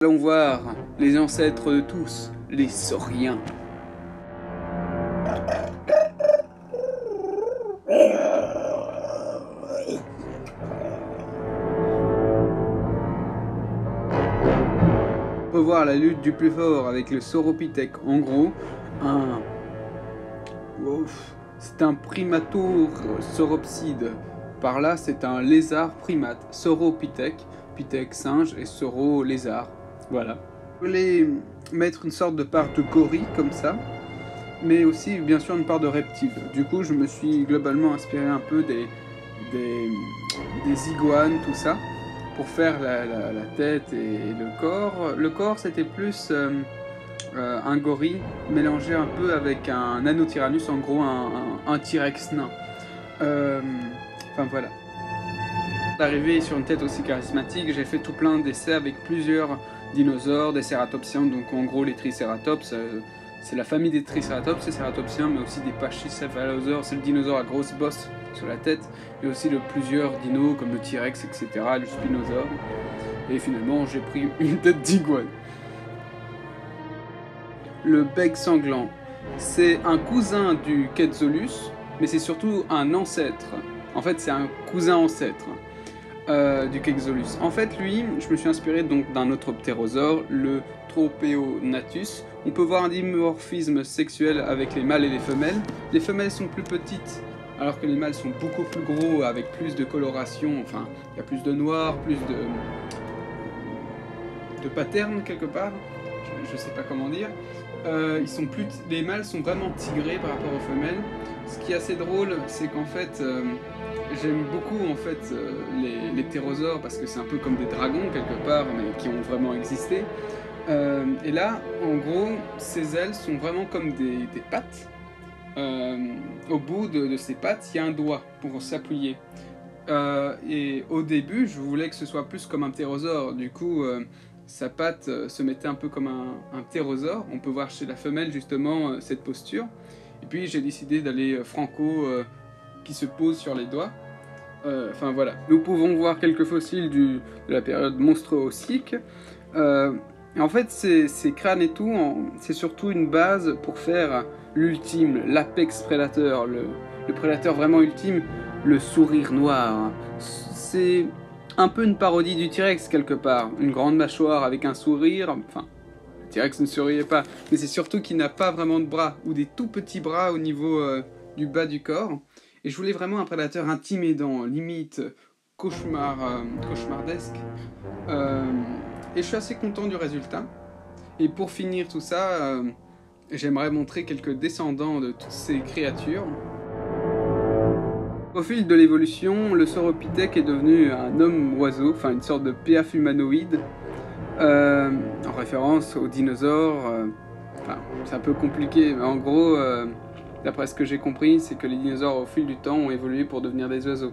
Allons voir les ancêtres de tous, les sauriens. On peut voir la lutte du plus fort avec le Sauropithèque. En gros, c'est un primatosauropside. Par là, c'est un lézard primate. Sauropithèque, pithèque singe et sauro lézard. Voilà. Je voulais mettre une sorte de part de gorille comme ça, mais aussi bien sûr une part de reptile. Du coup, je me suis globalement inspiré un peu des iguanes, tout ça, pour faire la tête et le corps. Le corps, c'était plus un gorille mélangé un peu avec un Anotyrannus, en gros un T-Rex nain. Enfin voilà. D'arriver sur une tête aussi charismatique, j'ai fait tout plein d'essais avec plusieurs dinosaures, des cératopsiens, donc en gros les tricératops, c'est la famille des tricératops, les cératopsiens, mais aussi des pachycéphalosaures, c'est le dinosaure à grosse bosse sur la tête, et aussi de plusieurs dinos comme le T-Rex, etc., le spinosaure, et finalement j'ai pris une tête d'iguane. Le bec sanglant, c'est un cousin du Quetzolus, mais c'est surtout un ancêtre, en fait c'est un cousin ancêtre. Du Quetzolus. En fait, lui, je me suis inspiré donc d'un autre ptérosaure, le Tropeonatus. On peut voir un dimorphisme sexuel avec les mâles et les femelles. Les femelles sont plus petites, alors que les mâles sont beaucoup plus gros, avec plus de coloration. Enfin, il y a plus de noir, plus de pattern quelque part. Je sais pas comment dire. Les mâles sont vraiment tigrés par rapport aux femelles. Ce qui est assez drôle, c'est qu'en fait, j'aime beaucoup en fait les ptérosaures parce que c'est un peu comme des dragons quelque part, mais qui ont vraiment existé. Et là, en gros, ces ailes sont vraiment comme des pattes. Au bout de ces pattes, il y a un doigt pour s'appuyer. Et au début, je voulais que ce soit plus comme un ptérosaure. Du coup, sa patte se mettait un peu comme un ptérosaure. On peut voir chez la femelle justement cette posture. Et puis j'ai décidé d'aller franco qui se pose sur les doigts. Enfin voilà. Nous pouvons voir quelques fossiles de la période monstruosique. En fait, ces crânes et tout, c'est surtout une base pour faire l'ultime, l'apex prédateur, le prédateur vraiment ultime, le sourire noir. C'est un peu une parodie du T-Rex quelque part. Une grande mâchoire avec un sourire, enfin... Le T-Rex ne souriait pas, mais c'est surtout qu'il n'a pas vraiment de bras, ou des tout petits bras au niveau du bas du corps. Et je voulais vraiment un prédateur intimidant, limite cauchemardesque. Et je suis assez content du résultat. Et pour finir tout ça, j'aimerais montrer quelques descendants de toutes ces créatures. Au fil de l'évolution, le Sauropithèque est devenu un homme-oiseau, enfin une sorte de piaf humanoïde. En référence aux dinosaures, enfin, c'est un peu compliqué, mais en gros, d'après ce que j'ai compris, c'est que les dinosaures au fil du temps ont évolué pour devenir des oiseaux.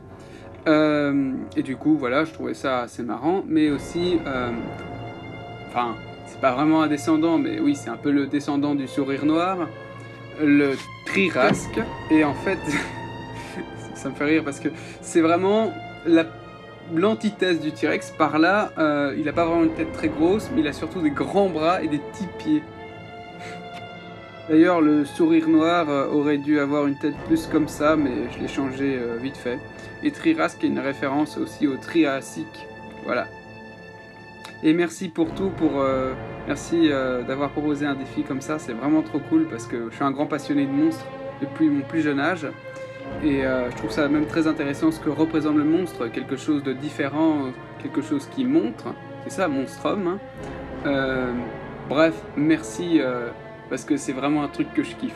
Et du coup, voilà, je trouvais ça assez marrant, mais aussi, enfin, c'est pas vraiment un descendant, mais oui, c'est un peu le descendant du sourire noir, le Trirasque, et en fait, ça me fait rire parce que c'est vraiment l'antithèse du T-Rex. Par là, il n'a pas vraiment une tête très grosse, mais il a surtout des grands bras et des petits pieds. D'ailleurs, le sourire noir aurait dû avoir une tête plus comme ça, mais je l'ai changé vite fait. Et Trirasque est une référence aussi au Triassique. Voilà. Et merci pour tout, merci d'avoir proposé un défi comme ça, c'est vraiment trop cool parce que je suis un grand passionné de monstres depuis mon plus jeune âge. Et je trouve ça même très intéressant ce que représente le monstre, quelque chose de différent, quelque chose qui montre, c'est ça, monstrum. Hein. Bref, merci, parce que c'est vraiment un truc que je kiffe.